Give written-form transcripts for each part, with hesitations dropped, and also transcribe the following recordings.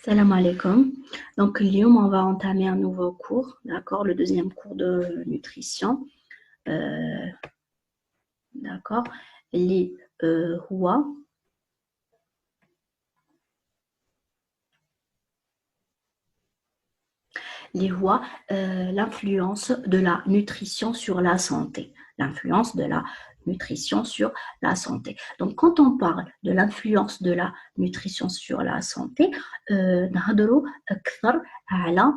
Salam alaikum. Donc, Lyon, on va entamer un nouveau cours, d'accord, le deuxième cours de nutrition. Euh, d'accord, les هو l'influence de la nutrition sur la santé. L'influence de la nutrition sur la santé. Donc, quand on parle de l'influence de la nutrition sur la santé, نهضروا أكثر على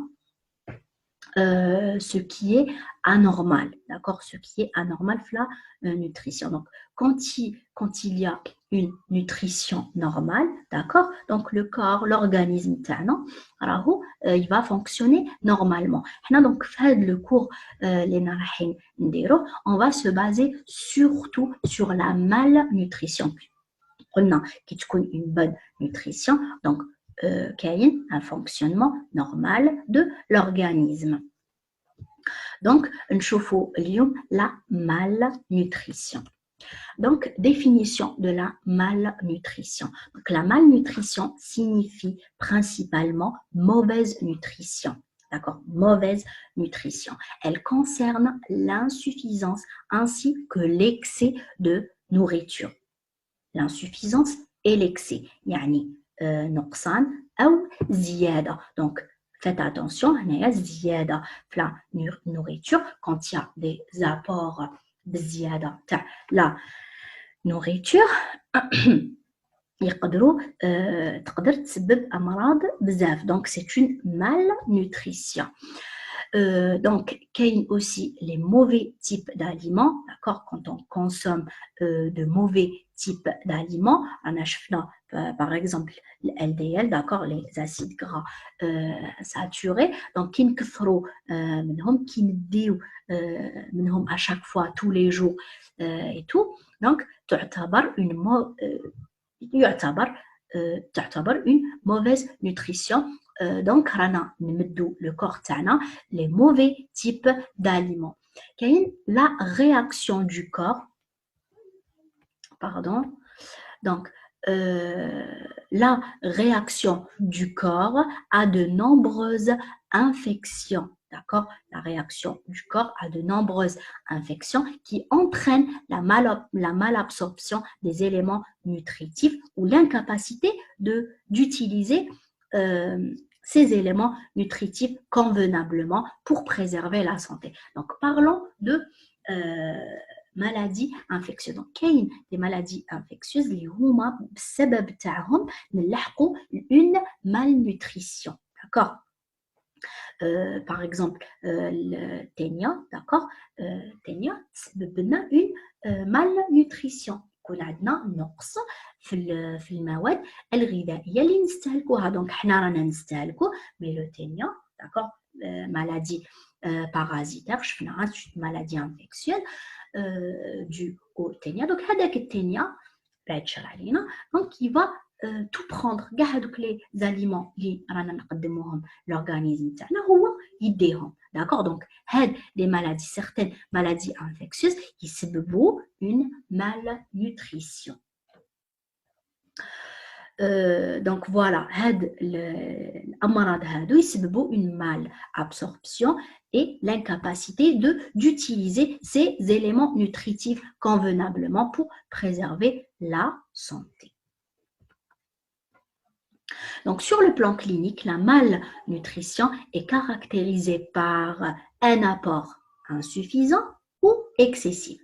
ce qui est anormal, d'accord? Ce qui est anormal, la nutrition. Donc, quand il y a une nutrition normale, d'accord? Donc, le corps, l'organisme, il va fonctionner normalement. Donc, le cours, on va se baser surtout sur la malnutrition. On a une bonne nutrition, donc, un fonctionnement normal de l'organisme. Donc, نشوفوا اليوم la malnutrition. Donc, définition de la malnutrition. Donc, la malnutrition signifie principalement mauvaise nutrition. D'accord, mauvaise nutrition. Elle concerne l'insuffisance ainsi que l'excès de nourriture. L'insuffisance et l'excès. يعني نقصان أو زيادة. Donc, faites attention, il y a زيادة في la nourriture quand il y a des apports بزيادة تاع la nourriture يقدروا تقدر تسبب أمراض بزاف. Donc, c'est une malnutrition. Donc, il y a aussi les mauvais types d'aliments, d'accord? Quand on consomme de mauvais types d'aliments, on a par exemple le LDL, d'accord, les acides gras saturés. Donc, qui منهم à chaque fois, tous les jours et tout. Donc, تعتبر une mauvaise nutrition. Donc, rana le corps tana les mauvais types d'aliments. La réaction du corps, pardon, donc la réaction du corps à de nombreuses infections. D'accord, la réaction du corps à de nombreuses infections qui entraînent la malabsorption des éléments nutritifs ou l'incapacité d'utiliser ces éléments nutritifs convenablement pour préserver la santé. Donc, parlons de maladies infectieuses. Donc, كاين des maladies infectieuses اللي هما بسبب تاعهم نلحقوا une malnutrition. D'accord. Par exemple, le ténia, d'accord, ténia, تسبب لنا une malnutrition. يكون عندنا نقص في المواد الغذائيه اللي نستهلكوها. دونك حنا رانا نستهلكو مي لو تينيا داكور maladie parasitaire, شفناها maladie infectieuse due au ténia. Donc هذاك التينيا بعد شر علينا. Donc il va tout prendre كاع هذوك لي زاليمون اللي رانا نقدموهم l'organisme تاعنا هو يديهم. D'accord, donc des maladies, certaines maladies infectieuses qui يسببوا une malnutrition. Donc voilà, الأمراض هادو يسببوا une malabsorption et l'incapacité d'utiliser ces éléments nutritifs convenablement pour préserver la santé. Donc, sur le plan clinique, la malnutrition est caractérisée par un apport insuffisant ou excessif.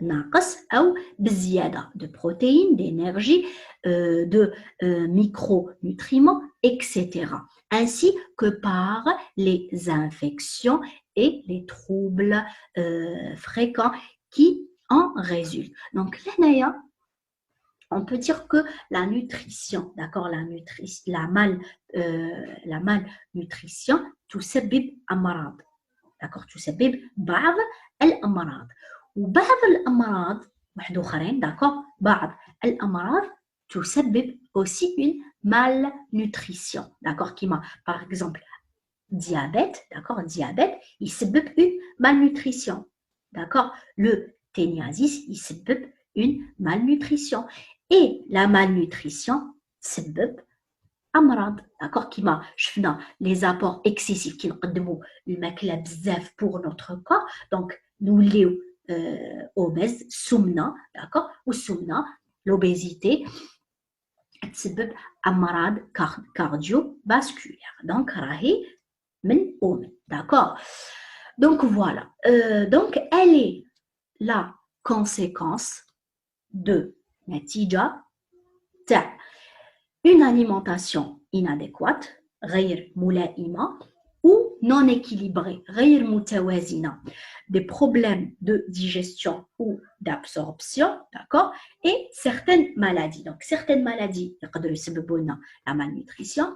ناقص أو بزيادة de protéines, d'énergie, de micronutriments, etc. Ainsi que par les infections et les troubles fréquents qui en résultent. Donc, là, on peut dire que la nutrition, d'accord, la malnutrition تسبب أمراض, d'accord, تسبب بعض الأمراض. وبعض الأمراض واحد آخرين, d'accord, بعض الأمراض تسبب aussi une malnutrition, d'accord, كيما par exemple diabète, d'accord, diabète يسبب une malnutrition, d'accord, le téniasis يسبب une malnutrition. Et la malnutrition تسبب امراض d'accord كيما شفنا les apports excessifs qui نقدموا الماكله بزاف pour notre corps donc نوليو obèse سمنه d'accord والسمنه l'obésité تسبب امراض cardiovasculaires donc راهي من ومن d'accord donc voilà donc elle est la conséquence de نتيجه تاع une alimentation inadéquate غير ملائمة ou non équilibrée غير متوازنة des problèmes de digestion ou d'absorption d'accord et certaines maladies donc certaines maladies يقدروا يسببوا لنا la malnutrition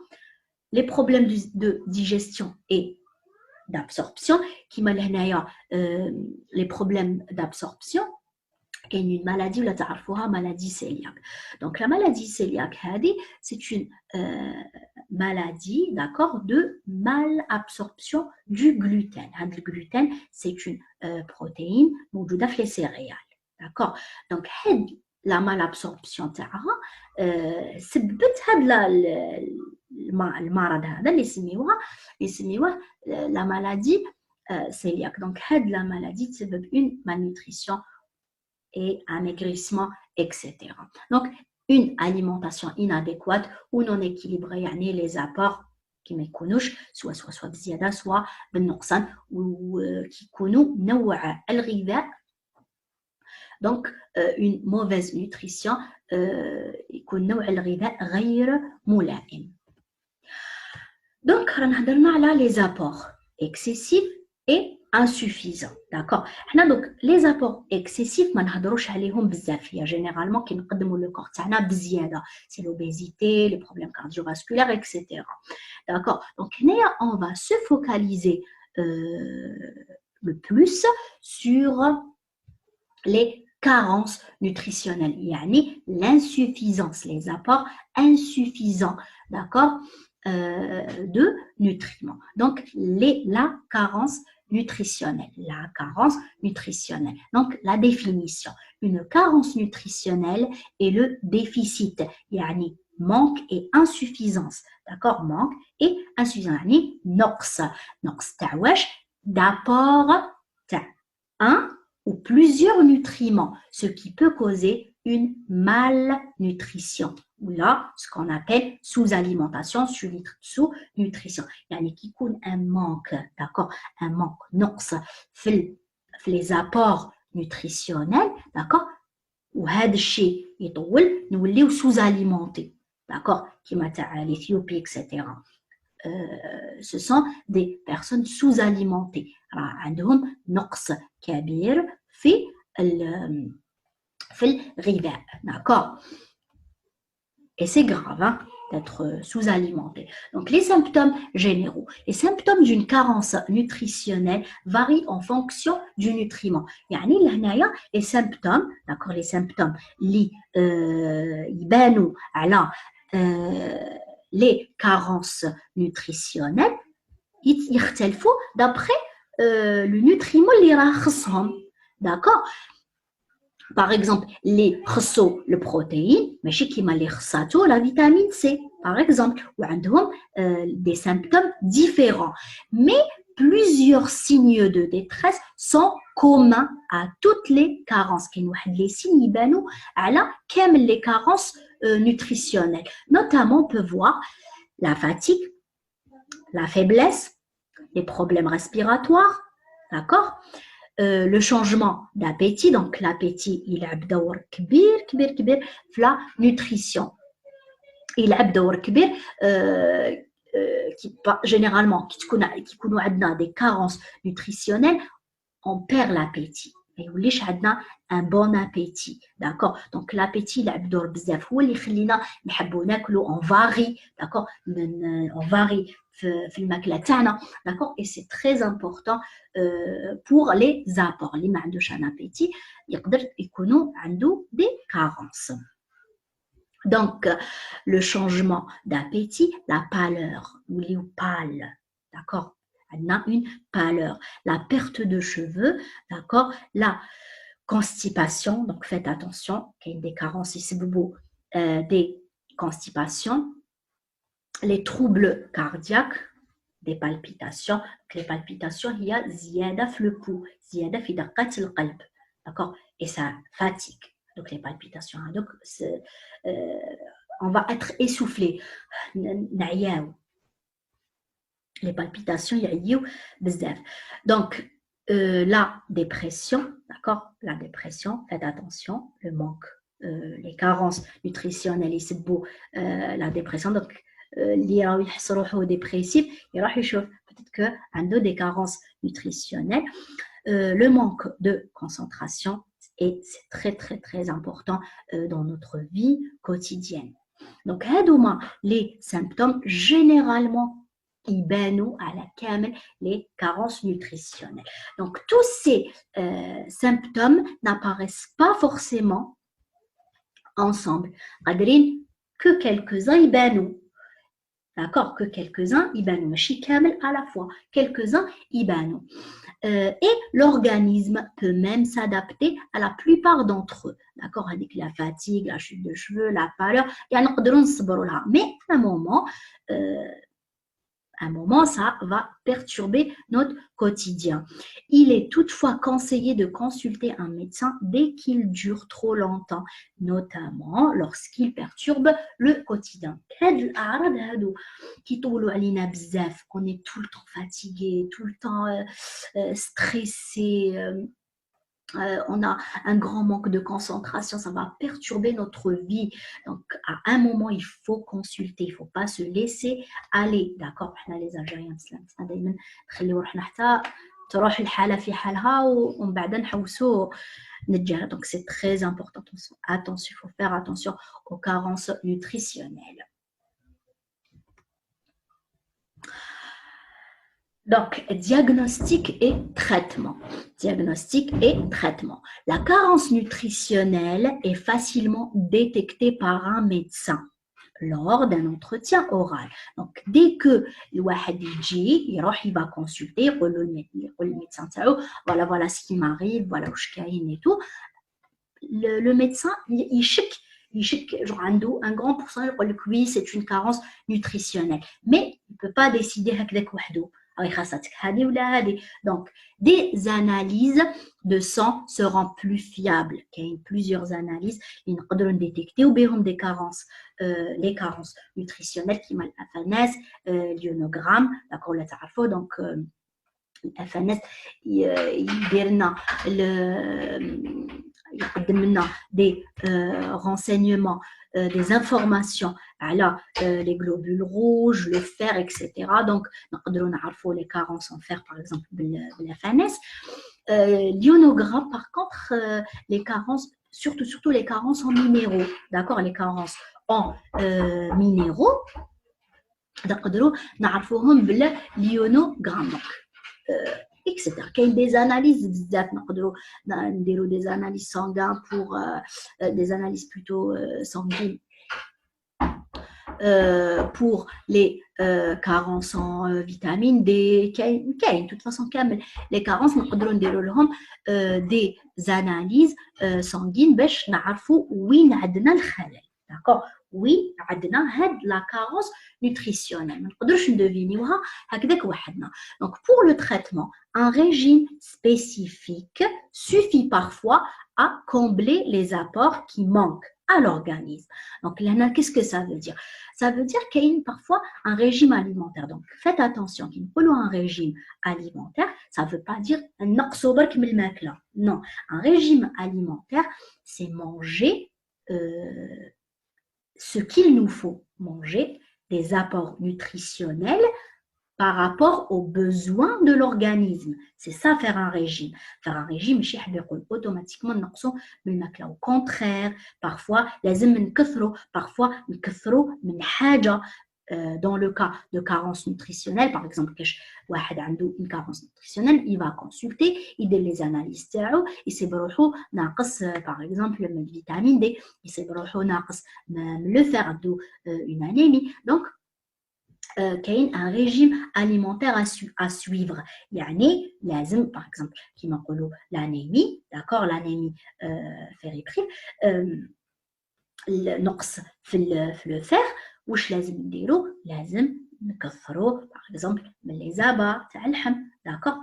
les problèmes de digestion et d'absorption كيما لهنايا les problèmes d'absorption كاين une maladie ولا تعرفوها maladie cœliaque. Donc la maladie cœliaque هذه c'est une maladie d'accord de malabsorption du gluten. هذا الgluten c'est une protéine موجودة في les céréales. D'accord. Donc هذه la malabsorption تاعها سببت هذا المرض هذا اللي يسميوه la maladie cœliaque. Donc هذه la maladie تسبب une malnutrition et un maigrissement, etc. Donc, une alimentation inadéquate ou non équilibrée, يعني les apports qui ما يكونوش soit بزيادة soit بالنقصان وكي يكونوا نوع الغذاء donc une mauvaise nutrition يكون نوع الغذاء غير ملائم. donc رانا هضرنا على les apports excessifs et insuffisant d'accord حنا دوك لي زابور اكسيسيف ما نهضروش عليهم بزاف هي جينيرالمون كي نقدموا لو كور تاعنا بزياده سي لوبيزيتي لي بروبليم كارديوفاسكولار اكسيتيرا d'accord donc هنايا on va se focaliser le plus sur les carences nutritionnelles يعني l'insuffisance les apports insuffisants d'accord de nutriments donc la carence nutritionnelle. La carence nutritionnelle. Donc, la définition. Une carence nutritionnelle est le déficit. يعني manque et insuffisance. D'accord? Manque et insuffisance. يعني نقص. نقص تاع واش؟ d'apport تاع un ou plusieurs nutriments. Ce qui peut causer une malnutrition. Ou là, ce qu'on appelle sous-alimentation, sous-nutrition. يعني كي يكون un manque, d'accord, un manque, نقص في les apports nutritionnels, d'accord, وهذا الشيء يطول نوليو sous-alimenté, d'accord, كيما تاع l'Éthiopie, etc. Ce sont des personnes sous-alimentées. راه عندهم نقص كبير في الغذاء, d'accord. Et c'est grave hein, d'être sous-alimenté. Donc, les symptômes généraux. Les symptômes d'une carence nutritionnelle varient en fonction du nutriment. يعني لهنايا les symptômes, d'accord, les symptômes اللي يبانوا على les carences nutritionnelles يختلفوا d'après le nutriment اللي راه خصهم. D'accord. Par exemple, les خصو le protéine, ماشي كيما اللي خصاتو la vitamine C, par exemple, ou عندهم des symptômes différents. Mais plusieurs signes de détresse sont communs à toutes les carences. كاين واحد les signes يبانوا على كامل les carences nutritionnelles. Notamment, on peut voir la fatigue, la faiblesse, les problèmes respiratoires, d'accord? Le changement d'appétit, donc l'appétit il a دور كبير كبير كبير في la nutrition. Il a دور كبير généralement qui يكونوا عندنا des carences nutritionnelles, on perd l'appétit. ما يوليش عندنا un bon appétit, d'accord. Donc l'appétit il a دور بزاف هو اللي يخلينا نحبوا ناكلوا on varie, d'accord, on varie في الماكله تاعنا, d'accord. Et c'est très important pour les apports. اللي ما عندوش un appétit يقدر يكونوا عنده des carences. Donc le changement d'appétit, la pâleur ou les pâles, d'accord. On a une pâleur, la perte de cheveux, d'accord, la constipation, donc faites attention, qu'il y a des carences ici, des constipations, les troubles cardiaques, des palpitations. Les palpitations, il y a ziyada في le pouls, ziyada في دقات القلب, d'accord, et ça fatigue. Donc les palpitations, donc on va être essoufflé, نعياو. Les palpitations, يعيو بزاف. Donc la dépression, d'accord, la dépression, faites attention, le manque, les carences nutritionnelles, c'est beau, la dépression. Donc اللي راهو يحس روحو dépressif يروح يشوف peut-être que عنده des carences nutritionnelles, le manque de concentration, et c'est très très très important dans notre vie quotidienne. Donc هادوما les symptômes généralement يبانوا على كامل les carences nutritionnelles. Donc tous ces symptômes n'apparaissent pas forcément ensemble. قادرين que quelques-uns يبانوا. D'accord, que quelques-uns يبانوا ماشي كامل à la fois, quelques-uns يبانوا. Et l'organisme peut même s'adapter à la plupart d'entre eux. D'accord, avec la fatigue, la chute de cheveux, la pâleur, يعني نقدروا نصبروا لها. Mais à un moment, ça va perturber notre quotidien. Il est toutefois conseillé de consulter un médecin dès qu'il dure trop longtemps, notamment lorsqu'il perturbe le quotidien. On est tout le temps fatigué, tout le temps stressé, on a un grand manque de concentration, ça va perturber notre vie. Donc, à un moment, il faut consulter, il ne faut pas se laisser aller. D'accord, les Algériens, تروح الحالة في حالها ومن بعد نحوسوا نتجاهل. Donc, c'est très important. Attention, il faut faire attention aux carences nutritionnelles. Donc, diagnostic et traitement. Diagnostic et traitement. La carence nutritionnelle est facilement détectée par un médecin lors d'un entretien oral. Donc, dès que le واحد يجي يروح, il va consulter, يقول le médecin تاعو, voilà ce qui m'arrive, voilà واش كاين et tout. Le médecin, il يشك, genre un grand pourcentage, يقول لك oui, c'est une carence nutritionnelle. Mais il ne peut pas décider هكذاك وحده. Donc, des analyses de sang seront plus fiables. Il y a plusieurs analyses qui peuvent détecter des carences, les carences nutritionnelles qui mal FNS, l'ionogramme, d'accord, là, donc FNS, des renseignements, des informations على les globules rouges, le fer, etc. Donc, نقدروا نعرفوا les carences en fer, par exemple, la FNS. L'ionogramme, par contre, les carences, surtout les carences en minéraux, d'accord, les carences en minéraux, نقدروا نعرفوهم بالionogramme. etc. Il y a des analyses, des analyses sanguines pour des analyses plutôt sanguines pour les carences en vitamine D. De toute façon, les carences, nous pouvons des analyses sanguines باش نعرفوا وين عندنا الخلل. D'accord? Oui, عندنا هاد la carence nutritionnelle. ما نقدروش نديفينيوها هكذاك وحدنا. Donc pour le traitement, un régime spécifique suffit parfois à combler les apports qui manquent à l'organisme. Donc là, qu'est-ce que ça veut dire? Ça veut dire qu'il y a parfois un régime alimentaire. Donc faites attention, qu'il y a un régime alimentaire, ça ne veut pas dire non. Un régime alimentaire, c'est manger ce qu'il nous faut, manger des apports nutritionnels par rapport aux besoins de l'organisme. C'est ça, faire un régime. Faire un régime, automatiquement, au contraire, parfois, parfois, dans le cas de carence nutritionnelle, par exemple, une carence nutritionnelle, il va consulter, il donne les analyses, il sait par exemple, la vitamine D, il sait le fer, une anémie. Donc, كاين un régime alimentaire à suivre. يعني لازم par exemple كيما نقولوا l'anémie, d'accord, l'anémie férriprile, النقص في le fer واش لازم نديرو؟ لازم نكثرو باغ اكزومبل من لي زابا تاع اللحم داكوغ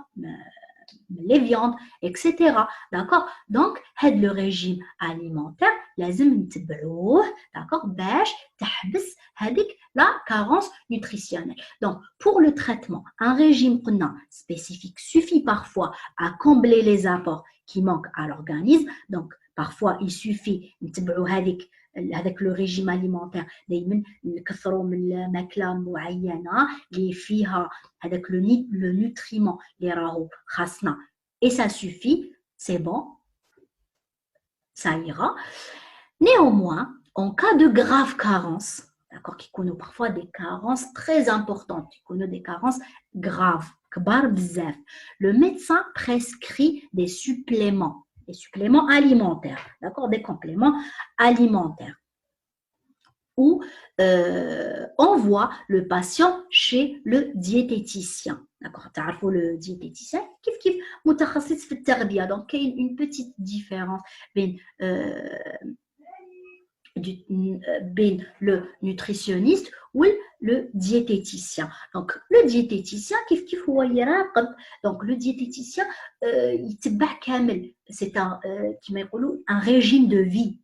من لي فياند اكسيتيرا داكوغ. دونك هاد لو ريجيم اليمونتير لازم نتبعوه داكوغ باش تحبس هذيك لا كارونس نوتريسيونيل. Donc pour le traitement, un régime قلنا spécifique suffit parfois à combler les apports qui manquent à l'organisme. Donc parfois il suffit نتبعوا هذاك لو ريجيم اليمونتير دائما نكثروا من الماكله معينه اللي فيها هذاك لو نوتريمون اللي راهو خاصنا et ça suffit, c'est bon, ça ira. Néanmoins, en cas de grave carence, d'accord, qui connaît parfois des carences très importantes, qui connaît des carences graves, le médecin prescrit des suppléments alimentaires, d'accord, des compléments alimentaires, ou envoie le patient chez le diététicien. D'accord, تعرفوا le diététicien كيف متخصص في التغذية. donc كاين une petite différence بين le nutritionniste ou le diététicien. donc le diététicien كيف هو يراقب. donc le diététicien يتبع كامل c'est un كما يقولوا un régime de vie.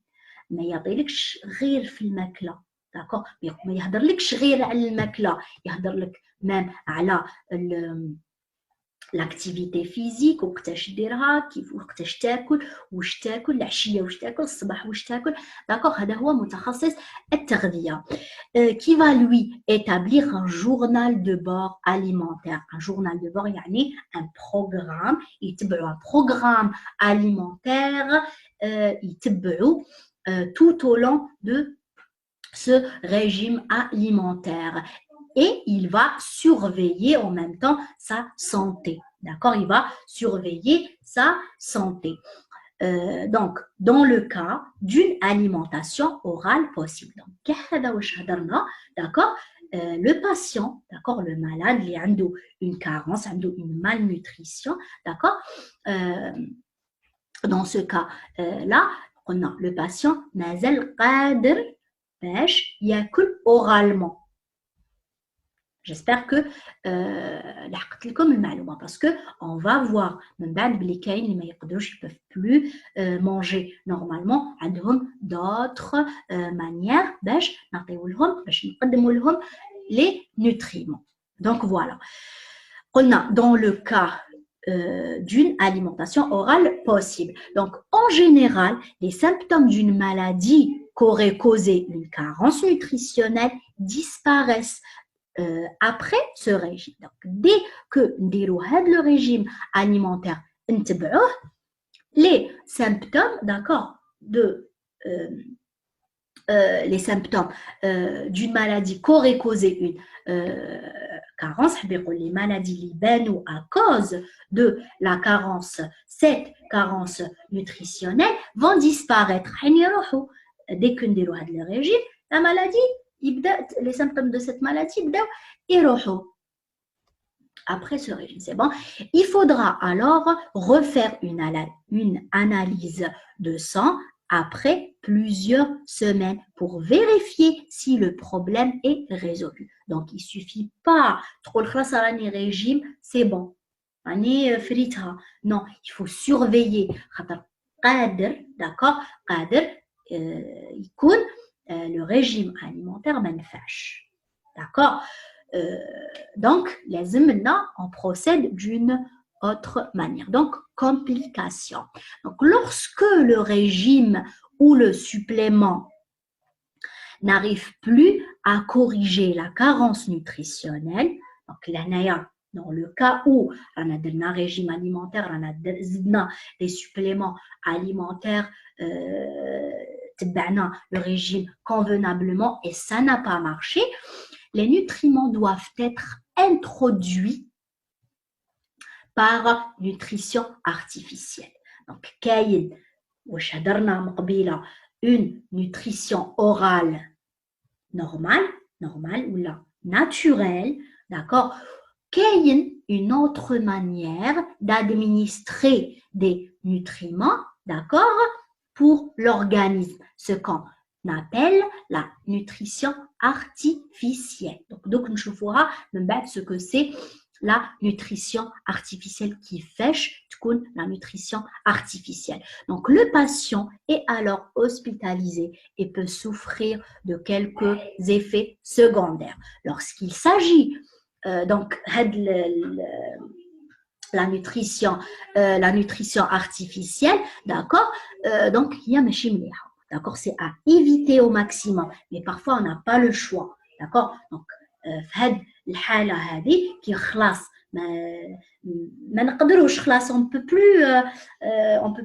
ما يعطيلكش غير في الماكله داكوغ، ما يهضرلكش غير على الماكله، يهضرلك مام على لاكتيفيتي فيزيك وقتاش ديرها، كيف وقتاش تاكل، واش تاكل العشيه، واش تاكل الصباح، واش تاكل داكوغ. هذا هو متخصص التغذيه qui va lui établir un journal de bord alimentaire. un journal de bord يعني un programme، يتبعوا un programme alimentaire يتبعوا tout au long de ce régime alimentaire. Et il va surveiller en même temps sa santé. D'accord? Il va surveiller sa santé. Donc, dans le cas d'une alimentation orale possible. Donc, d'accord? Le patient, d'accord, le malade, il a une carence, une malnutrition, d'accord? Dans ce cas-là, le patient مازال قادر باش ياكل oralement. J'espère que لحقت لكم المعلومه parce que on va voir من بعد بلي كاين اللي ما يقدروش، ils peuvent plus manger normalement، عندهم d'autres manières باش نعطيو لهم، باش نقدموا لهم les nutriments. donc voilà. قلنا dans le cas d'une alimentation orale possible. Donc, en général, les symptômes d'une maladie qu'aurait causé une carence nutritionnelle disparaissent après ce régime. Donc, dès que nous avons le régime alimentaire, les symptômes, d'accord, les symptômes d'une maladie qu'aurait causé une carence, les maladies libanaises à cause de la carence, cette carence nutritionnelle vont disparaître. Dès que nous avons le régime, la maladie, les symptômes de cette maladie يروحوا. Après ce régime, c'est bon. Il faudra alors refaire une analyse de sang après plusieurs semaines pour vérifier si le problème est résolu. Donc, il ne suffit pas تقول خلاص راني régime, c'est bon. راني فريتها. Non, il faut surveiller. خاطر قادر, d'accord, قادر يكون le régime alimentaire ما نفعش. D'accord. Donc, on procède d'une autre manière. Donc, complication. Donc, lorsque le régime ou le supplément n'arrive plus à corriger la carence nutritionnelle, donc dans le cas où on a un régime alimentaire, on a des suppléments alimentaires, le régime convenablement et ça n'a pas marché, les nutriments doivent être introduits par nutrition artificielle. Donc, كاين واش هضرنا من قبيله une nutrition orale normale ou la naturelle, d'accord. كاين une autre manière d'administrer des nutriments, d'accord, pour l'organisme. Ce qu'on appelle la nutrition artificielle. Donc nous verrons ce que c'est la nutrition artificielle qui fait la nutrition artificielle. Donc, le patient est alors hospitalisé et peut souffrir de quelques effets secondaires. Lorsqu'il s'agit donc la nutrition artificielle, d'accord, donc il y a d'accord, c'est à éviter au maximum, mais parfois on n'a pas le choix, d'accord. Donc الحالة هذه كي خلاص ما نقدروش خلاص on peut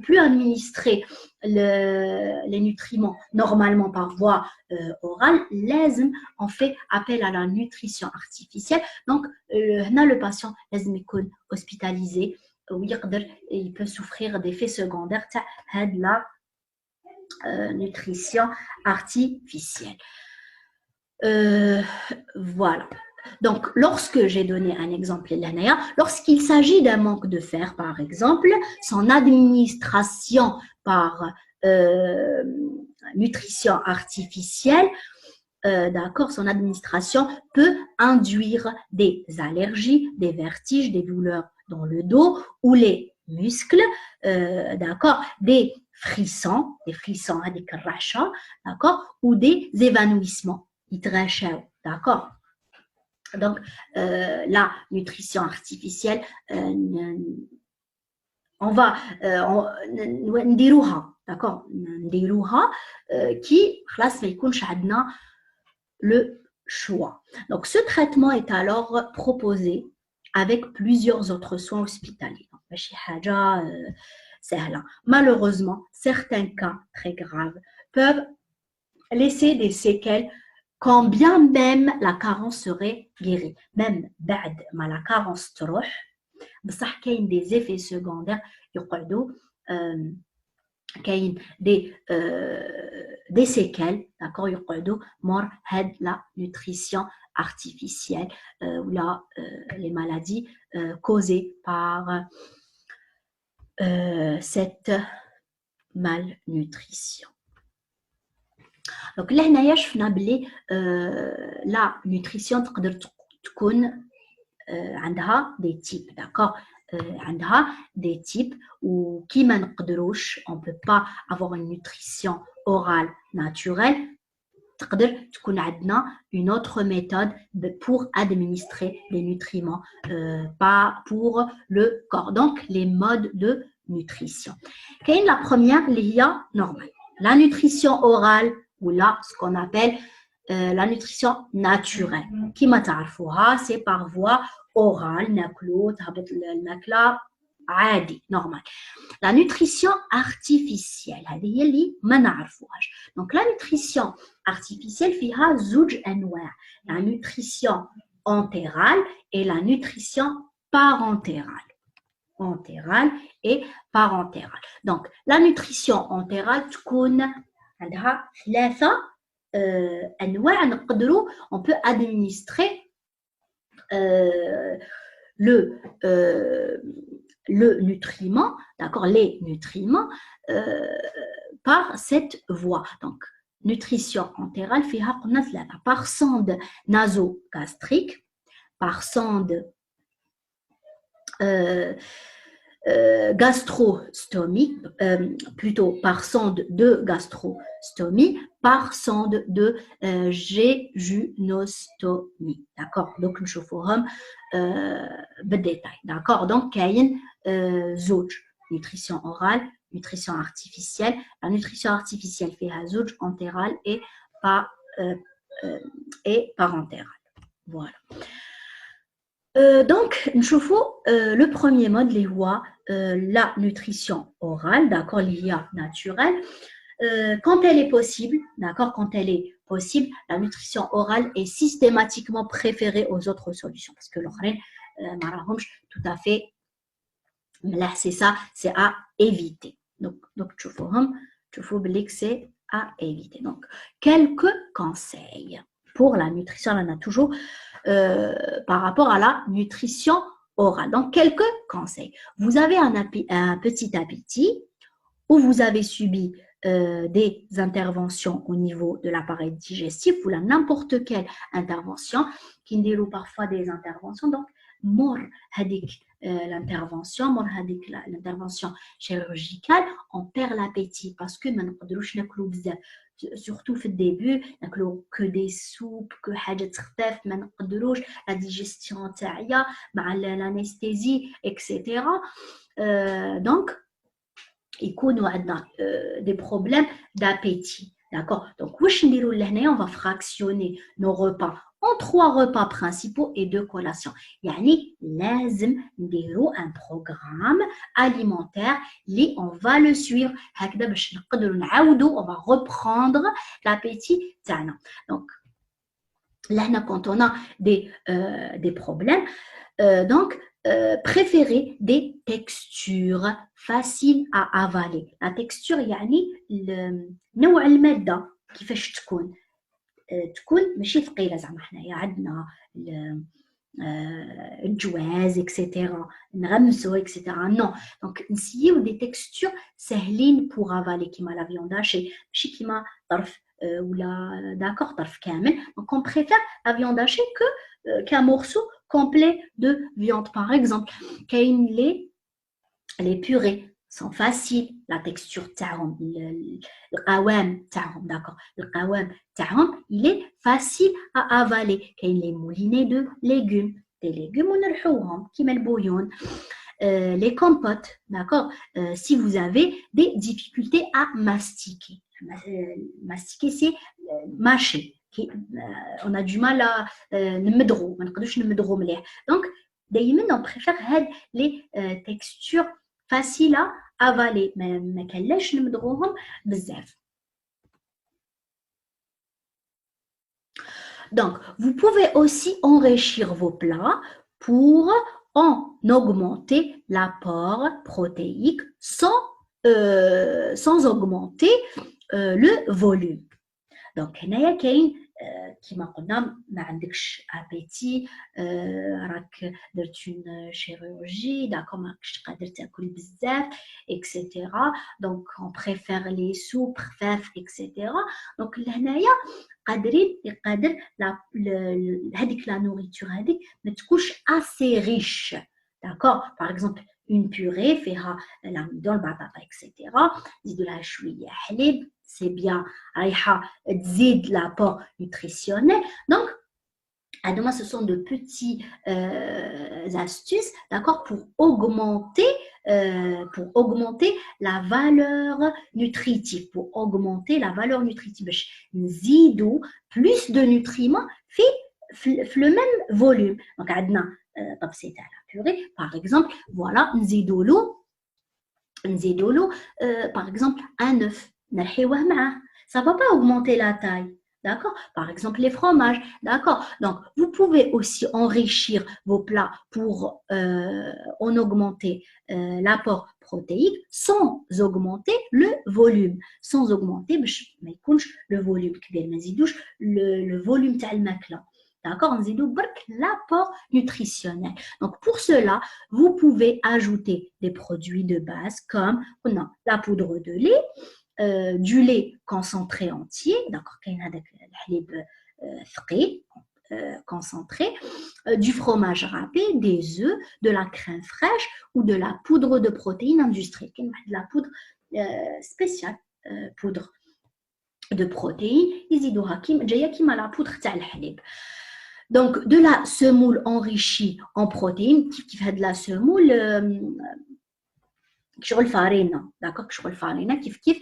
plus administrer les nutriments normalement par voie orale, لازم on fait appel à la nutrition artificielle. Donc هنا le patient لازم يكون hospitalisé il peut souffrir d'effets secondaires تاع هاد la nutrition artificielle. Voilà. Donc, lorsque j'ai donné un exemple, lorsqu'il s'agit d'un manque de fer, par exemple, son administration par nutrition artificielle, d'accord, son administration peut induire des allergies, des vertiges, des douleurs dans le dos ou les muscles, d'accord, des frissons, d'accord, ou des évanouissements, d'accord. Donc, la nutrition artificielle, on va نديروها, d'accord, نديروها qui خلاص ما يكونش عندنا le choix. Donc, ce traitement est alors proposé avec plusieurs autres soins hospitaliers. ماشي حاجة سهلة. Malheureusement, certains cas très graves peuvent laisser des séquelles quand bien même la carence serait guérie. Même بعد ما la carence تروح بصح كاين des effets secondaires يقعدوا كاين des séquelles, d'accord, يقعدوا مور هاد la nutrition artificielle ou les maladies causées par cette malnutrition. Donc là هنايا شفنا بلي la nutrition تقدر تكون عندها des types, d'accord, عندها des types ou qui ما نقدروش, on peut pas avoir une nutrition orale naturelle, تقدر تكون عندنا une autre méthode pour administrer les nutriments pas pour le corps. Donc les modes de nutrition. كاين la première اللي هي normale, la nutrition orale ou là ce qu'on appelle la nutrition naturelle. كما تعرفوها c'est par voie orale, ناكلو تهبط الماكله عادي normal. La nutrition artificielle هذه هي اللي ما نعرفوهاش. Donc la nutrition artificielle فيها زوج انواع, la nutrition entérale et la nutrition parentérale. Entérale et parentérale. Donc la nutrition entérale تكون عندها ثلاثه انواع نقدروا on peut administrer le nutriment, d'accord, les nutriments par cette voie. Donc nutrition entérale فيها قلنا ثلاثه, par sonde nasogastrique, par sonde gastrostomie, plutôt par sonde de gastrostomie, par sonde de jéjunostomie, d'accord. Donc نشوفوهم بالديتاي, d'accord. Donc كاين زوج, nutrition orale, nutrition artificielle. La nutrition artificielle فيها زوج, entérale et parentérale. Voilà. Donc, le premier mode, la nutrition orale, d'accord, l'IA naturelle. Quand elle est possible, d'accord, quand elle est possible, la nutrition orale est systématiquement préférée aux autres solutions parce que l'autre, tout à fait, là, c'est ça, c'est à éviter. Donc, tu faut que c'est à éviter. Donc, quelques conseils pour la nutrition, on en a toujours par rapport à la nutrition orale. Donc, quelques conseils. Vous avez un petit appétit ou vous avez subi des interventions au niveau de l'appareil digestif ou n'importe quelle intervention, qui nous parfois des interventions, donc mort l'intervention chirurgicale, on perd l'appétit parce que maintenant surtout في الدébut ناكلو que des soupes que حاجات خفاف ما نقدروش la digestion تاعيا مع l'anesthésie etc. Donc يكونوا عندنا des problèmes d'appétit. D'accord? Donc, on va fractionner nos repas en 3 repas principaux et 2 collations. Yani, لازم نديرو un programme alimentaire li on va le suivre. هكذا باش نقدروا نعاودوا, on va reprendre l'appétit تاعنا. Donc, là, quand on a des problèmes, donc, préférer des textures faciles à avaler. La texture, يعني نوع المادة كيفاش تكون ماشي ثقيلة زعما حنايا عندنا الجواز اكسيتيرا نغمسو اكسيتيرا نو دونك نسيو دي تكستور ساهلين بوغ افالي كيما لا فيوند هاشي ماشي كيما طرف ولا داكوغ طرف كامل دونك on préfère la viande hachée qu'un morceau complet de viande par exemple كاين les purées sont faciles la texture تاعهم القوام تاعهم داكوغ القوام تاعهم il est facile à avaler كاين les moulinets de légumes des légumes ونرحوهم كيما البويون les compotes d'accord si vous avez des difficultés à mastiquer mastiquer c'est mâcher on a du mal à نمدغو ما نقدروش نمدغو مليح donc دايما on préfère هاد les textures faciles à avaler ما كلاش نمدغوهم بزاف. Donc, vous pouvez aussi enrichir vos plats pour en augmenter l'apport protéique sans augmenter le volume. Donc, هنايا كاين كيما قلنا ما عندكش ابيتي راك درت اون شيروجي داكور ما راكش قادر تاكل بزاف اكسيتيرا دونك اون بريفير لي سوب خفاف اكسيتيرا دونك لهنايا قادر هذيك لا نوريتور هذيك ما تكونش اسي ريش داكور باغ اكزومبل اون بوري فيها العميدون البطاطا اكسيتيرا نزيدو لها شويه حليب c'est bien رايحه تزيد l'apport nutritionnel donc Adoma, ce sont de petits astuces, d'accord, pour augmenter la valeur nutritive, Nzidou plus de nutriments fait le même volume. Donc, Adna, c'est à la purée, par exemple, voilà, Nzidolo, par exemple, un œuf. Ça ne va pas augmenter la taille. D'accord? Par exemple, les fromages. D'accord? Donc, vous pouvez aussi enrichir vos plats pour en augmenter l'apport protéique sans augmenter le volume. Sans augmenter le volume. Le volume de D'accord? L'apport nutritionnel. Donc, pour cela, vous pouvez ajouter des produits de base comme la poudre de lait, du lait concentré entier, d'accord, concentré, du fromage râpé, des œufs, de la crème fraîche ou de la poudre de protéines industrielle, de la poudre spéciale, poudre de protéines, la poudre de donc de la semoule enrichie en protéines, qui fait de la semoule كشغل فارينة داكوغ كشغل فارينة كيف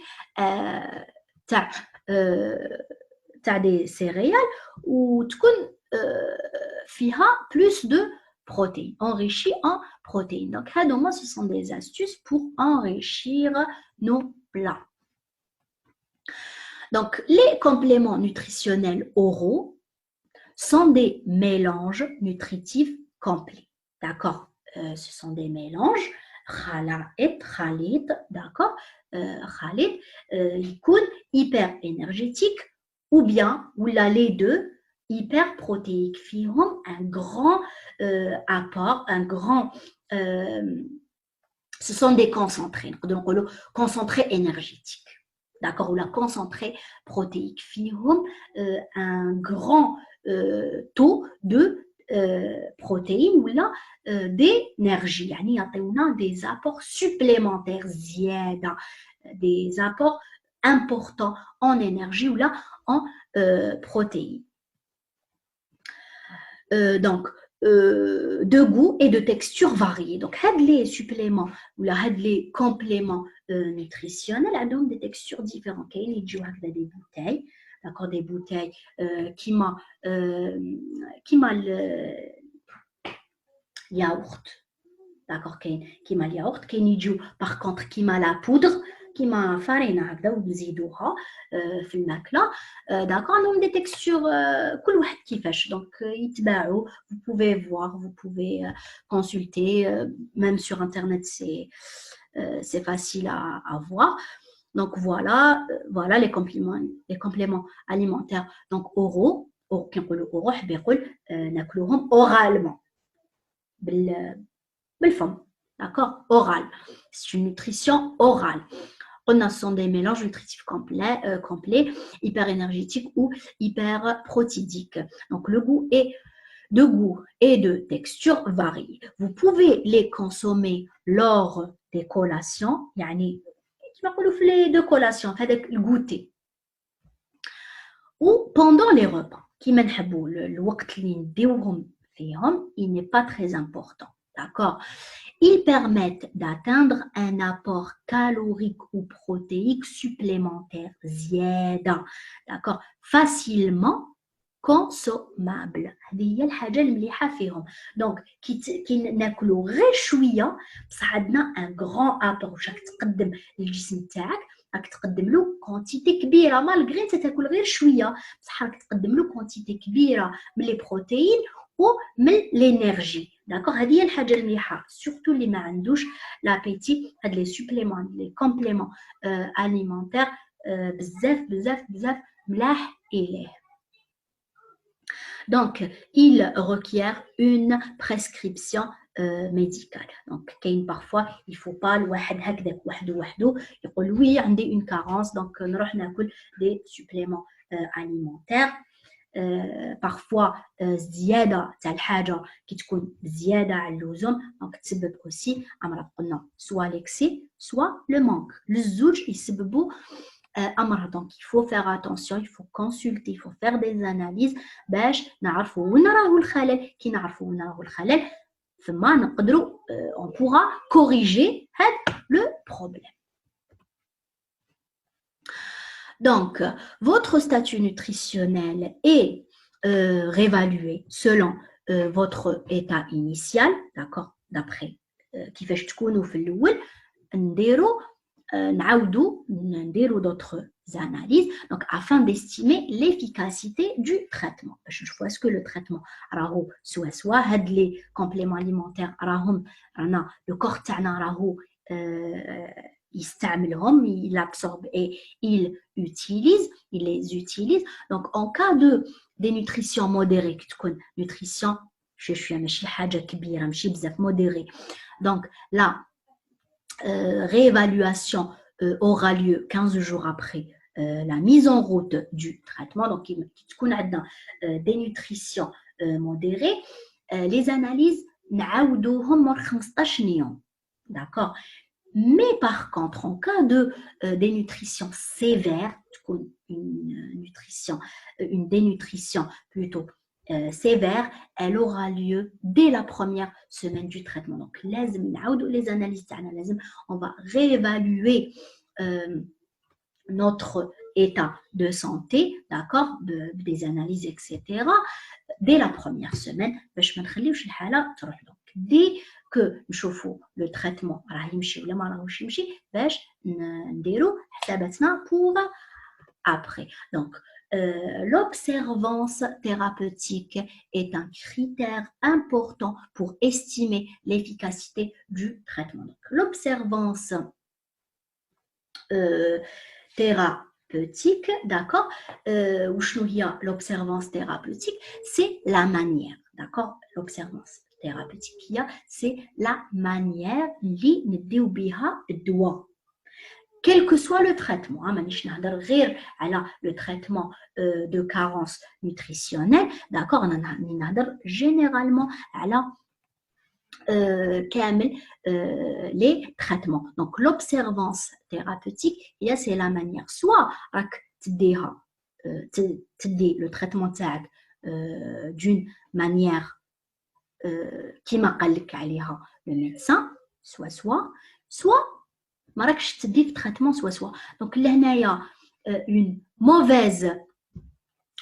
تاع دي سيريال وتكون فيها plus de protéines enrichis en protéines donc هادوما ce sont des astuces pour enrichir nos plats donc les compléments nutritionnels oraux sont des mélanges nutritifs complets d'accord ce sont des mélanges Khalid, d'accord Khalid, يكون hyper énergétique ou bien ou les deux hyper protéiques فيهم un grand apport un grand ce sont des concentrés donc concentrés énergétiques d'accord, ou la concentré protéique فيهم un grand taux de protéines ou là d'énergie يعني يعطيونا des apports supplémentaires زيادة des apports importants en énergie ou là en protéines. Donc, de goût et de texture variées. Donc, les suppléments ou les compléments nutritionnels ont des textures différentes. Il y a des bouteilles, d'accord, des bouteilles qui m'a le yaourt, d'accord, qui m'a le yaourt, qui par contre qui m'a la poudre. كيما فارينه هكذا ونزيدوها في الماكله داكور عندهم دي تكستور كل واحد كيفاش دونك يتباعوا vous pouvez voir vous pouvez consulter même sur internet c'est facile à voir donc voilà les compléments alimentaires donc oraux كي نقولوا oraux حاب يقول ناكلوهم oralement بالفم d'accord oral c'est une nutrition orale. On a sont des mélanges nutritifs complets, hyper énergétiques ou hyper protidiques. Donc le goût est de goût et de texture varient. Vous pouvez les consommer lors des collations, يعني كما نقولوا في les deux collations, هذاك الgoûter. Ou pendant les repas. كيما نحبوا الوقت اللي نديوهم فيهم, il n'est pas très important. D'accord? Ils permettent d'atteindre un apport calorique ou protéique supplémentaire, زيادة, d'accord, facilement consommable. هذه هي الحاجة المليحة فيهم. Donc, كي ناكلوا غير شوية بصح عندنا un grand apport واش راك تقدم للجسم تاعك راك تقدم له كونتيتي كبيرة مالغري انت تاكل غير شوية بصح راك تقدم له كونتيتي كبيرة من لي بروتيين ومن لينيرجي داكوغ هذه هي الحاجه المليحه سورتو اللي ما عندوش لابيتي هاد لي سوبليمون لي كومبليمون اليمونتير بزاف ملاح اليه. Donc, il requiert une prescription médicale. Donc, parfois, il ne faut pas الواحد هكذاك وحده يقول oui, عندي une carence, donc نروح ناكل des suppléments alimentaires. parfois زيادة تاع الحاجة كي تكون زيادة على اللزوم دونك تسبب aussi أمراض قلنا soit l'excès soit le manque الزوج يسببوا أمراض donc il faut faire attention il faut consulter il faut faire des analyses باش نعرفوا وين راهو الخلل كي نعرفوا وين راهو الخلل ثم نقدروا on pourra corriger هذا le problème. Donc, votre statut nutritionnel est réévalué selon votre état initial, d'accord, d'après كيفاش تكونوا في الأول نديروا d'autres analyses donc afin d'estimer l'efficacité du traitement. باش نشوفوا est-ce que le traitement راهو سوا هاد لي compléments alimentaires راهم رانا le corps تاعنا راهو يستعملهم, il absorbe et il les utilise. Donc, en cas de dénutrition modérée, nutrition, modérée. Donc, la réévaluation aura lieu 15 jours après la mise en route du traitement. Donc, dénutrition modérée, les analyses, d'accord. Mais par contre, en cas de dénutrition sévère, une dénutrition plutôt sévère, elle aura lieu dès la première semaine du traitement. Donc, les analyses, on va réévaluer notre état de santé, d'accord, des analyses, etc., dès la première semaine. Dès que نشوفوا le traitement راه يمشي ولا ما راهوش يمشي باش نديروا حساباتنا pour après. Donc l'observance thérapeutique est un critère important pour estimer l'efficacité du traitement. Donc l'observance thérapeutique, d'accord, وشنو هي l'observance thérapeutique, c'est la manière, d'accord, l'observance thérapeutique, c'est la manière اللي نديو بها الدواء. quel que soit le traitement, le traitement de carence nutritionnelle, d'accord, on a généralement les traitements. Donc, l'observance thérapeutique, c'est la manière, soit le traitement d'une manière qui m'a le médecin, soit ما راكش تدي في traitement soit. Donc لهنايا une mauvaise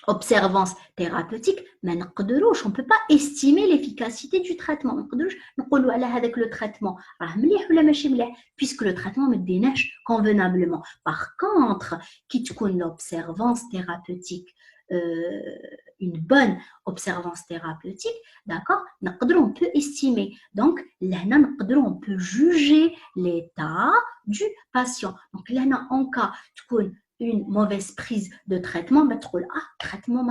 observance thérapeutique ما نقدروش on peut pas estimer l'efficacité du traitement ما نقدروش نقولوا على هذاك le traitement راه مليح ولا ماشي مليح puisque le traitement ما ديناش convenablement. Par contre كي تكون l'observance thérapeutique une bonne observance thérapeutique, d'accord, on peut estimer. Donc, on peut juger l'état du patient. Donc, là, en cas une mauvaise prise de traitement, traitement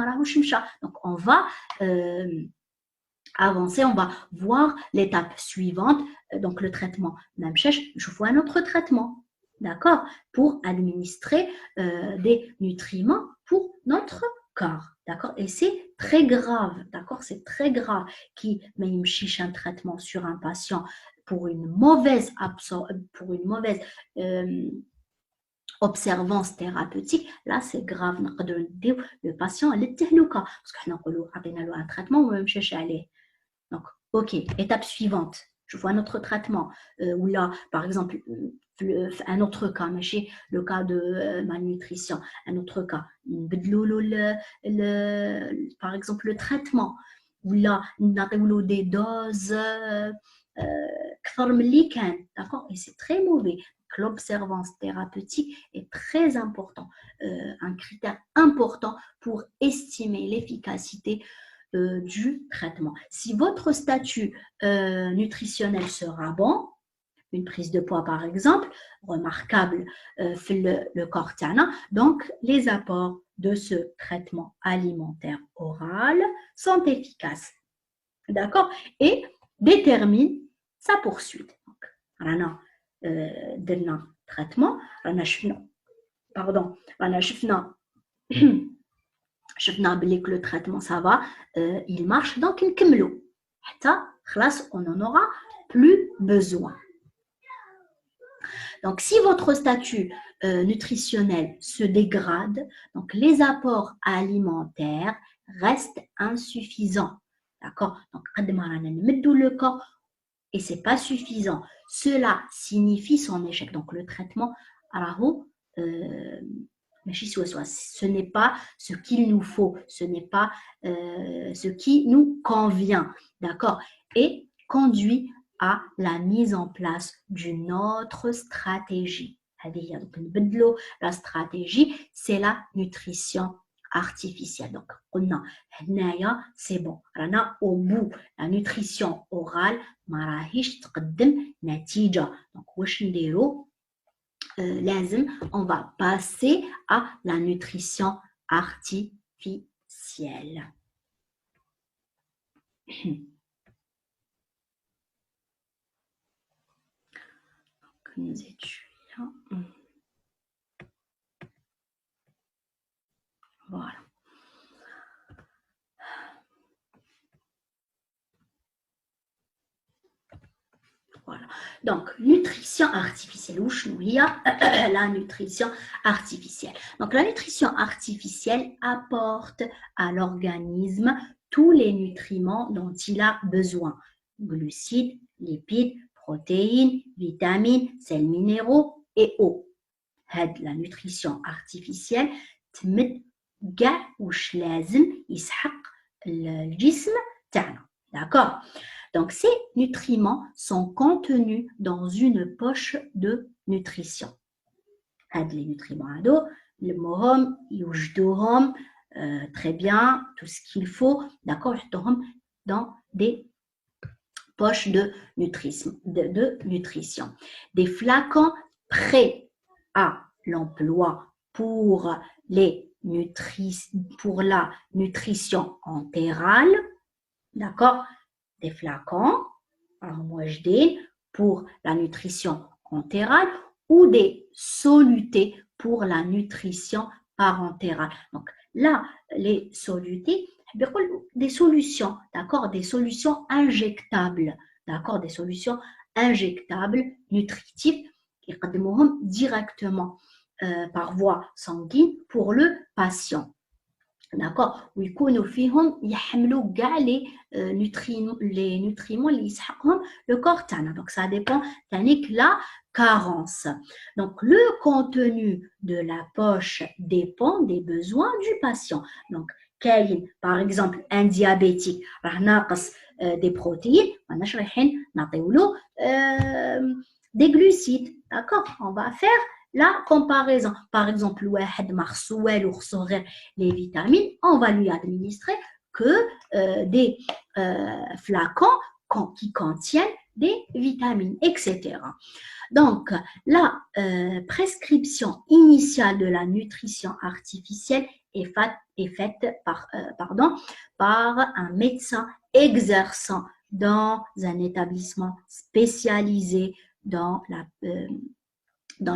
donc on va avancer, on va voir l'étape suivante. Donc, le traitement, même je vois un autre traitement, d'accord, pour administrer des nutriments pour notre corps, d'accord, et c'est très grave, d'accord, c'est très grave qui me chiche un traitement sur un patient pour une mauvaise observance thérapeutique. Là c'est grave, le patient parce qu'on a un traitement ou même chercher aller. Donc ok, étape suivante, je vois notre traitement ou là par exemple un autre cas, le cas de malnutrition, un autre cas, par exemple le traitement, ou là, des doses, d'accord, et c'est très mauvais. L'observance thérapeutique est très important, un critère important pour estimer l'efficacité du traitement. Si votre statut nutritionnel sera bon, une prise de poids par exemple, remarquable le corps tana, donc les apports de ce traitement alimentaire oral sont efficaces, d'accord, et déterminent sa poursuite. Donc, rana درنا traitement, rana شفنا que le traitement ça va, il marche, donc نكملو حتى خلاص on n'en aura plus besoin. Donc, si votre statut nutritionnel se dégrade, donc les apports alimentaires restent insuffisants. D'accord? Donc, le corps et ce n'est pas suffisant. Cela signifie son échec. Donc, le traitement, ce n'est pas ce qu'il nous faut, ce n'est pas ce qui nous convient. D'accord? Et conduit à la mise en place d'une autre stratégie. La stratégie, c'est la nutrition artificielle. Donc, on a, c'est bon. On a au bout, la nutrition orale, donc, on va passer à la nutrition artificielle. Nous étudions. Voilà. Voilà. Donc, nutrition artificielle. Où il y a la nutrition artificielle. Donc, la nutrition artificielle apporte à l'organisme tous les nutriments dont il a besoin. Glucides, lipides, protéines, vitamines, sels minéraux et eau. La nutrition artificielle تمد كاع واش لازم يسحق الجسم تاعنا. D'accord? Donc, ces nutriments sont contenus dans une poche de nutrition. Les nutriments très bien, tout ce qu'il faut, d'accord, dans des poches de nutrition. Des flacons prêts à l'emploi pour la nutrition entérale, d'accord, des flacons pour la nutrition entérale ou des solutés pour la nutrition parentérale. Donc là, les solutés, des solutions, d'accord, des solutions injectables, d'accord, des solutions injectables, nutritives, qui يقدموهم directement par voie sanguine pour le patient. D'accord, ويكونوا فيهم يحملوا كاع les nutriments اللي يسحقهم le corps تاعنا. Donc ça dépend تانيك la carence. Donc le contenu de la poche dépend des besoins du patient. Donc كاين par exemple un diabétique راه ناقص des protéines, ماناش رايحين نعطيولو des glucides. D'accord, on va faire la comparaison. Par exemple, les vitamines, on va lui administrer que des flacons qui contiennent des vitamines, etc. Donc, la prescription initiale de la nutrition artificielle est faite par un médecin exerçant dans un établissement spécialisé dans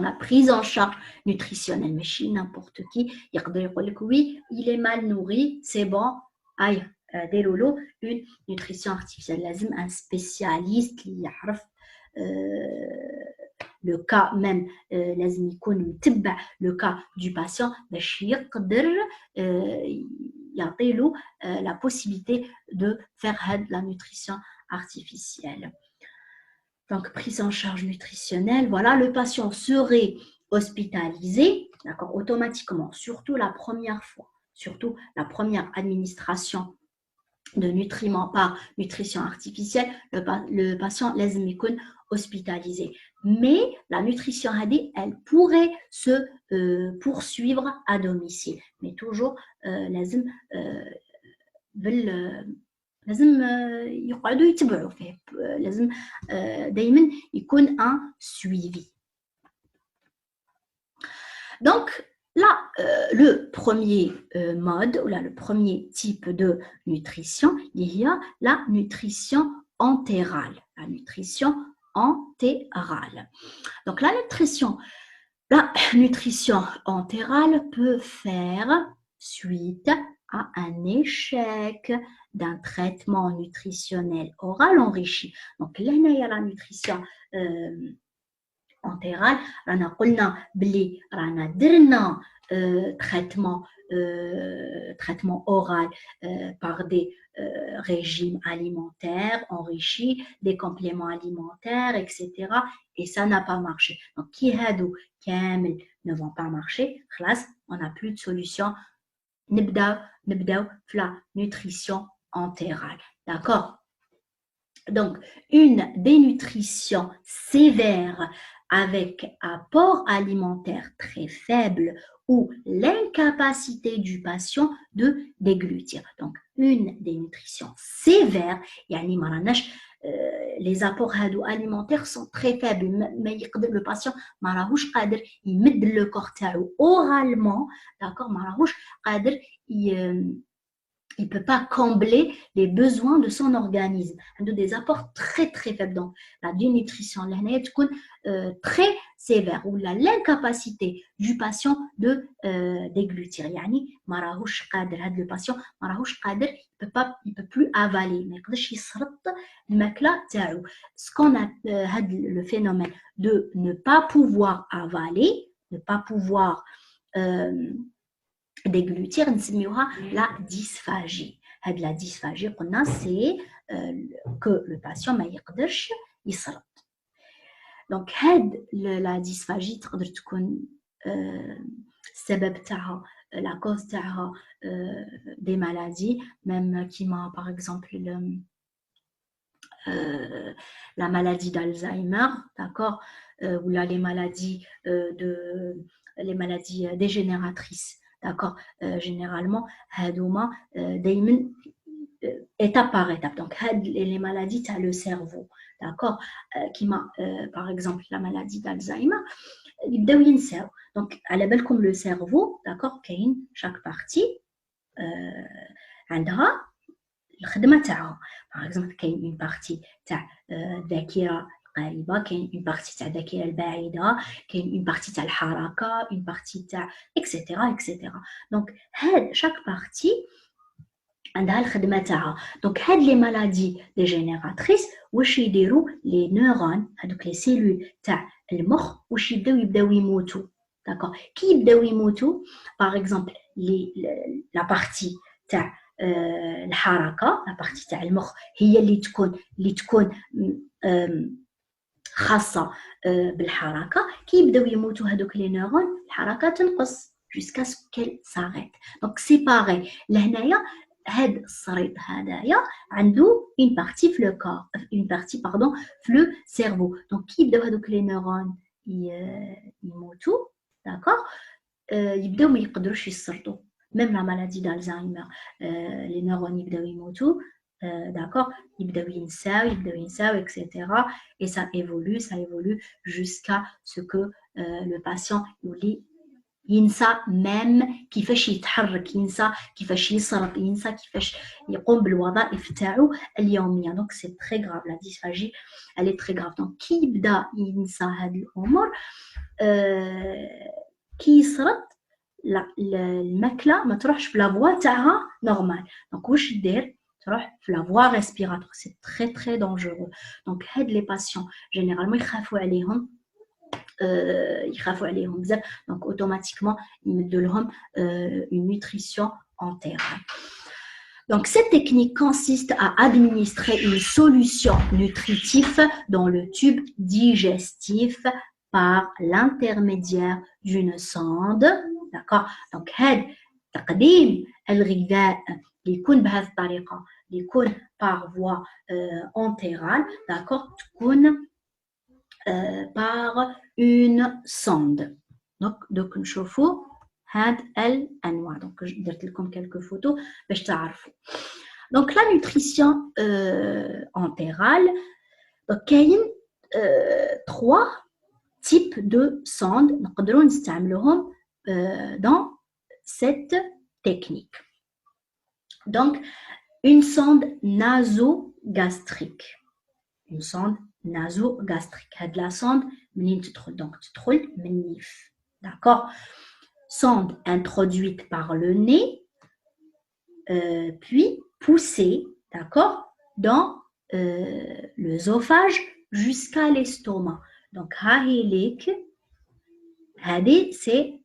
la prise en charge nutritionnelle. Mais chez n'importe qui, il dire oui, il est mal nourri, c'est bon, aïe, désolé, une nutrition artificielle. Lazim un spécialiste qui يعرف le cas même, لازم يكون متبع le cas du patient باش يقدر يعطيله la possibilité de faire la nutrition artificielle. Donc, prise en charge nutritionnelle, voilà, le patient serait hospitalisé, d'accord, automatiquement, surtout la première fois, surtout la première administration de nutriments par nutrition artificielle, le patient لازم يكون hospitalisé. Mais la nutrition هذه, elle pourrait se poursuivre à domicile, mais toujours لازم لازم يقعدوا يتبعوا فيه لازم دايما يكون un suivi. Donc là le premier mode ou là le premier type de nutrition, il y a la nutrition entérale, la nutrition entérale. Donc la nutrition entérale peut faire suite à un échec d'un traitement nutritionnel oral enrichi. Donc là, il y a la nutrition entérale. رانا قلنا بلي رانا درنا traitement oral par des régimes alimentaires enrichis, des compléments alimentaires, etc. Et ça n'a pas marché. Donc qui هادو كامل ne vont pas marcher, خلاص, on n'a plus de solution. نبداو في la nutrition entérale. D'accord? Donc, une dénutrition sévère avec apport alimentaire très faible ou l'incapacité du patient de déglutir. Donc, une dénutrition sévère, les apports alimentaires sont très faibles, mais le patient ماراهوش قادر يمد le corps تاعو oralement, d'accord, ماراهوش قادر il ne peut pas combler les besoins de son organisme. Il a des apports très très faibles. Donc, la dénutrition très sévère ou l'incapacité du patient de déglutir. Yani, le patient il peut plus avaler. Ce qu'on a le phénomène de ne pas pouvoir avaler, ne pas pouvoir déglutir, la dysphagie. La dysphagie, c'est que le patient ما يقدرش يسرط. Donc la dysphagie تقدر تكون السبب تاعها la cause تاعها des maladies, même qui m'a par exemple la maladie d'Alzheimer, d'accord, ou là les maladies dégénératrices. D'accord, généralement هادوما دايما étape par étape. Donc les maladies t'as le cerveau, d'accord, par exemple la maladie d'Alzheimer يبداو ينساو. Donc على بالكم le cerveau, d'accord, كاين chaque partie عندها الخدمه تاعها. Par exemple كاين une partie تاع الذاكره قريبه، كاين اون بارتي تاع الذاكره البعيده، كاين اون بارتي تاع الحركه، اون بارتي تاع اكسيتيرا اكسيتيرا. دونك هاد شاك بارتي عندها الخدمه تاعها. دونك هاد لي مالادي ديجينيراتريس واش يديروا لي نيورون هذوك لي سيلول تاع المخ واش يبداو يموتوا. داكور كي يبداو يموتوا باغ اكزومبل لا بارتي تاع الحركه، لا بارتي تاع المخ هي اللي تكون خاصه بالحركه. كي يبداو يموتوا هذوك لي نيورون الحركه تنقص جوسكا سكيل ساغيت. دونك سي باغي لهنايا هاد الصريط هذايا عنده اون بارتي في لو كور، اون بارتي باردون في لو سيرفو. دونك كي يبداو هذوك لي نيورون يموتوا داكور يبداو ما يقدروش يسرطوا. ميم لا مالادي d'Alzheimer لي نيورون يبداو يموتوا داكور يبداو ينساو etc. et ça évolue jusqu'à ce que le patient يولي ينسى ميم كيفاش يتحرك، ينسى كيفاش يسرط، ينسى كيفاش يقوم بالوظائف تاعو اليوميه. دونك سي تري غراف لا ديسفاجي الي تري غراف. دونك كي يبدا ينسى هاد الامور كي يسرط الماكله ما تروحش في لا فوا تاعها نورمال. دونك واش دير تروح في لا فوا ريسبيراتور. سي تري تري دونجورو. دونك هاد لي باسيون جينيرالمون يخافوا عليهم بزاف. دونك اوتوماتيكمون يمدوا لهم une nutrition entérale. Donc cette technique consiste à administrer une solution nutritive dans le tube digestif par l'intermédiaire d'une sonde. D'accord. Donc هاد تقديم الغذاء اللي يكون بهذه الطريقه اللي يكون par voie entérale d'accord تكون par une sonde. Donc نشوفوا هاد الانواع. donc درت لكم quelques photos باش تعرفوا. donc la nutrition entérale donc كاين 3 types de sondes نقدروا نستعملوهم dans cette technique. donc une sonde nasogastrique, une sonde nasogastrique. هاد لا sonde منين تدخل دونك تدخل من النيف. d'accord. sonde introduite par le nez puis poussée d'accord dans l'œsophage jusqu'à l'estomac. donc هاهي ليك هذه c'est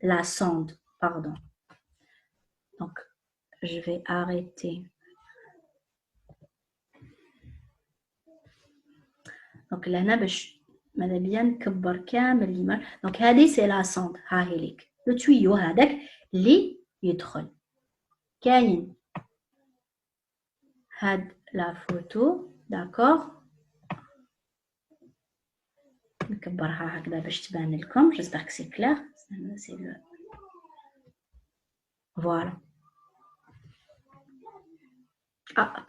la sonde pardon. donc je vais arrêter. donc لهنا باش ماذا بيا نكبر كامل اليمين. دونك هذه سي لا سوند هاهي ليك لو تويو هذاك اللي يدخل. كاين هاد لا فوتو داكور نكبرها هكذا باش تبان لكم. جيسبر كو سي كلير. سي لو فوالا.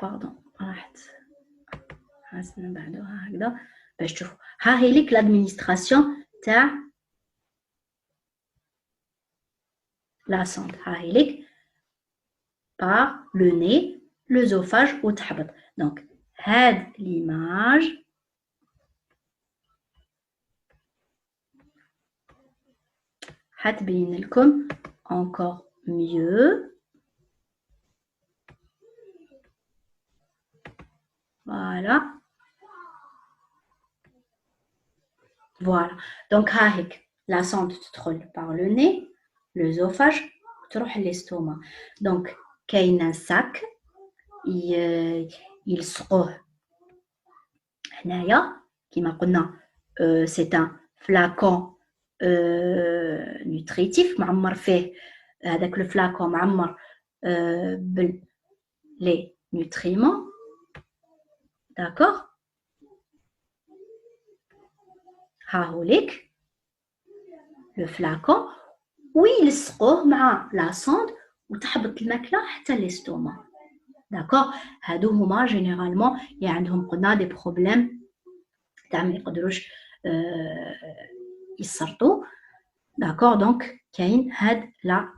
باردون راحت حاسنا بعدوها هكذا باش تشوفوا. ها هي ليك لادمينستراسيون تاع لا سوند. ها هي ليك par le nez l'œsophage وتحبط. دونك هاد ليماج حتبين لكم encore mieux. voilà. voilà. donc ها هيك لا سوند تدخل par le nez l'œsophage وتروح l'estomac. donc كاين ساك يلصقوه هنايا كما قلنا. c'est un flacon nutritif معمر فيه هذاك لو فلاكون معمر بال لي نوتريمون داكوغ. ها هو ليك لو فلاكون ويلصقوه مع لا سوند وتحبط الماكله حتى ليستوما. داكوغ. هادو هما جينيرالمون يعني عندهم قلنا دي بروبليم تاع ما يقدروش يسرطوا. داكوغ. دونك كاين هاد لا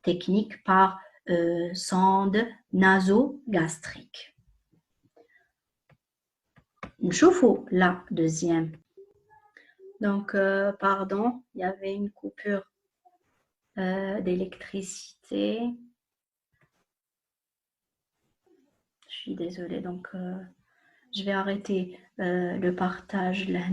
تكنيك بار sonde nasogastrique. نشوفوا la deuxième. Donc, pardon, il y avait une coupure d'électricité. Je suis désolée, donc je vais arrêter le partage là.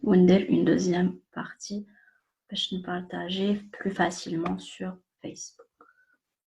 وندير une deuxième partie باش نبارطاجيه plus facilement sur Facebook.